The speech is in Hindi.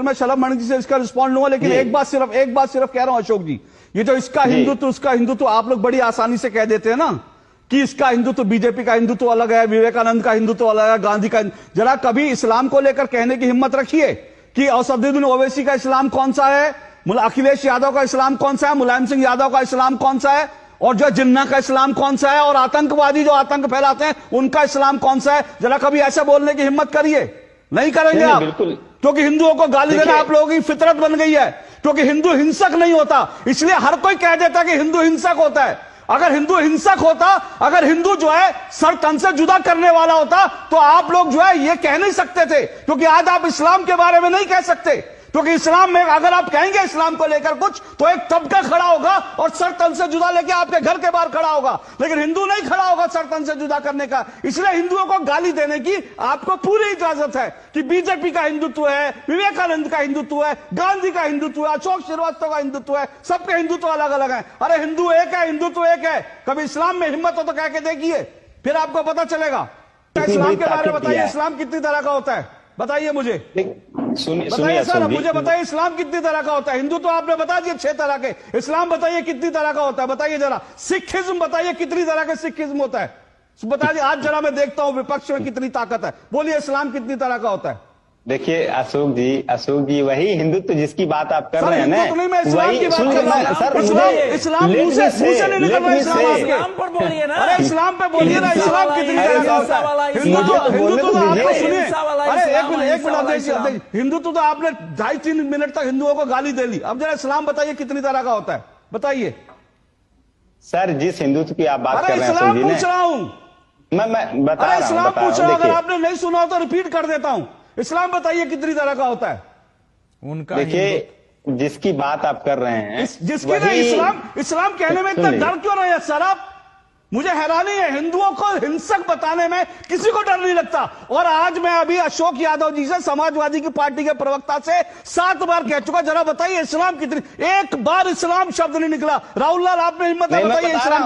फिर मैं शलभ मणि जी से इसका रिस्पॉन्ड लूंगा, लेकिन एक बात सिर्फ कह रहा हूं अशोक जी, ये जो इसका हिंदुत्व उसका हिंदुत्व आप लोग बड़ी आसानी से कह देते हैं ना कि इसका हिंदुत्व, बीजेपी का हिंदुत्व अलग है, विवेकानंद का हिंदुत्व अलग है, गांधी का। जरा कभी इस्लाम को लेकर कहने की हिम्मत रखिए कि असदुद्दीन ओवैसी का इस्लाम कौन सा है, अखिलेश यादव का इस्लाम कौन सा है, मुलायम सिंह यादव का इस्लाम कौन सा है, और जो जिन्ना का इस्लाम कौन सा है, और आतंकवादी जो आतंक फैलाते हैं उनका इस्लाम कौन सा है। जरा कभी ऐसे बोलने की हिम्मत करिए। नहीं करेंगे आप, क्योंकि हिंदुओं को गाली देना आप लोगों की फितरत बन गई है। क्योंकि हिंदू हिंसक नहीं होता, इसलिए हर कोई कह देता कि हिंदू हिंसक होता है। अगर हिंदू हिंसक होता, अगर हिंदू जो है सर तन से जुदा करने वाला होता, तो आप लोग जो है ये कह नहीं सकते थे। क्योंकि आज आप इस्लाम के बारे में नहीं कह सकते, क्योंकि इस्लाम में अगर आप कहेंगे इस्लाम को लेकर कुछ, तो एक तबका खड़ा होगा और सर तन से जुदा लेके आपके घर के बाहर खड़ा होगा, लेकिन हिंदू नहीं खड़ा होगा सर तन से जुदा करने का। इसलिए हिंदुओं को गाली देने की आपको पूरी इजाजत है कि बीजेपी का हिंदुत्व है, विवेकानंद का हिंदुत्व है, गांधी का हिंदुत्व है, अशोक श्रीवास्तव का हिंदुत्व है, सबके हिंदुत्व अलग अलग है। अरे हिंदू एक है, हिंदुत्व एक है। कभी इस्लाम में हिम्मत हो तो कह के देखिए, फिर आपको पता चलेगा। इस्लाम के बारे में बताइए, इस्लाम कितनी तरह का होता है बताइए मुझे, बताइए सर, मुझे बताइए इस्लाम कितनी तरह का होता है। हिंदू तो आपने बता दिए 6 तरह के, इस्लाम बताइए कितनी तरह का होता है, बताइए जरा। सिखिज्म बताइए कितनी तरह का सिखिज्म होता है, बताइए। आज जरा मैं देखता हूं विपक्ष में कितनी ताकत है, बोलिए इस्लाम कितनी तरह का होता है। देखिए अशोक जी वही हिंदुत्व जिसकी बात आप कर रहे हैं ना, वही इस्लाम पर बोलिए ना। अरे इस्लाम पे बोलिए ना, इस्लाम कितनी तरह का होता है। हिंदुत्व तो आपको सुनिए, अरे एक मिनट, हिंदुत्व तो आपने 2.5-3 मिनट तक हिंदुओं को गाली दे ली। अब जरा इस्लाम बताइए कितनी तरह का होता है, बताइए सर। जिस हिंदुत्व की आप बात कर रहे हैं, इस्लाम पूछ रहा हूं मैं बता रहा हूं, इस्लाम पूछ रहा हूं। अगर आपने नहीं सुना तो रिपीट कर देता हूं। इस्लाम बताइए कितनी तरह का होता है उनका। देखिए जिसकी बात आप कर रहे हैं, जिसकी नहीं, इस्लाम कहने में इतना डर क्यों रहे हैं सर आप? मुझे हैरानी है, हिंदुओं को हिंसक बताने में किसी को डर नहीं लगता। और आज मैं अभी अशोक यादव जी से, समाजवादी की पार्टी के प्रवक्ता से 7 बार कह चुका, जरा बताइए इस्लाम कितनी, एक बार इस्लाम शब्द नहीं निकला। राहुल लाल आपने हिम्मत है, बताइए इस्लाम